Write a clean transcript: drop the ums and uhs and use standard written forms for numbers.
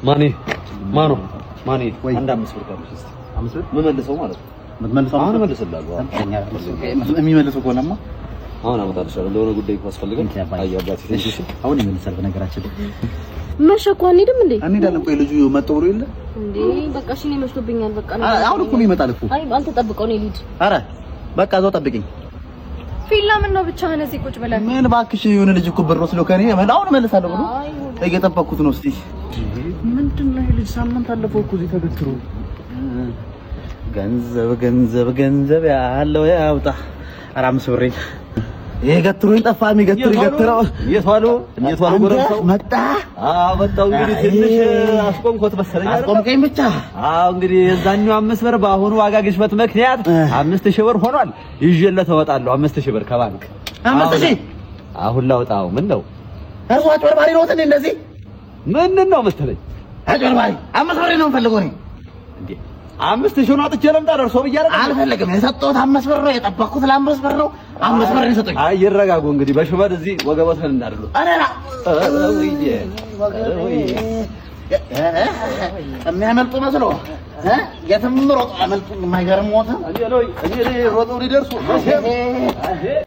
ማን አንድ 5 ብር ካለሽ እስቲ 5 ብር መመለሰው ማለት ነው። መመለሰው አሁን መልስልሃለሁ። የሚመልሰው ከሆነማ አሁን አመጣልሻለሁ። ለሆነ ጉዳይ ካስፈልገን አያባት እሺ። አሁን ይመልሳል። በነገራችን መሸኮ አንሄድም እንዴ? አንሄዳለን። ቆይ ልጁ መጥቶ ብሎ የለ እንዴ? በቃ እሺ፣ እኔ መሽቶብኛል። በቃ አሁን እኮ ይመጣል እኮ። አይ አንተ ጠብቀው ነው ልሂድ። ኧረ በቃ እዛው ጠብቀኝ። ፊላ ምን ነው ብቻህን እዚህ ቁጭ ብለህ? ምን እባክሽ የሆነ ልጅ እኮ ብር ወስዶ ከኔ አሁን እመልሳለሁ ብሎ እየጠበኩት ነው። እስቲ ምንድነው ይሄ ልጅ ሳምንት አለፈው እኮ እዚህ ተገትሮ። ገንዘብ ያለው ያውጣ። ኧረ 5 ብር ይሄ ገትሮኝ ጠፋ። የሚገትረው የቷሉ ጎረምሳው መጣ። መጣው። እንግዲህ ትንሽ አስቆምኩት መሰለኝ። አስቆምከኝ ብቻ። እንግዲህ የዛኛው 5 ብር በአሁኑ ዋጋ ግሽበት ምክንያት 5000 ብር ሆኗል። ይዤለት እወጣለሁ። 5000 ብር ከባንክ 5000 አሁን ላውጣው። ምን ነው እርሷ አጭበርባሪ ነው እንደዚህ? ምንድን ነው መሰለኝ አጭበርባሪ 5 ብር ነው የምፈልገው እኔ እንዴ 5000 ነው አጥቼ ለምጣ ደርሶ ብያለሁ። አልፈልግም። የሰጠሁት 5 ብር ነው። የጠበቅኩት ለ5 ብር ነው። 5 ብር ነው የሰጠኝ። አይ ይረጋጉ እንግዲህ በሽመድ እዚህ ወገቦትን እንዳደሉ። አረራ የሚያመልጡ መስሎ የትም ሮጥ አመልጡ። የማይገርም ሞተ እኔ ሮጠው ሊደርሱ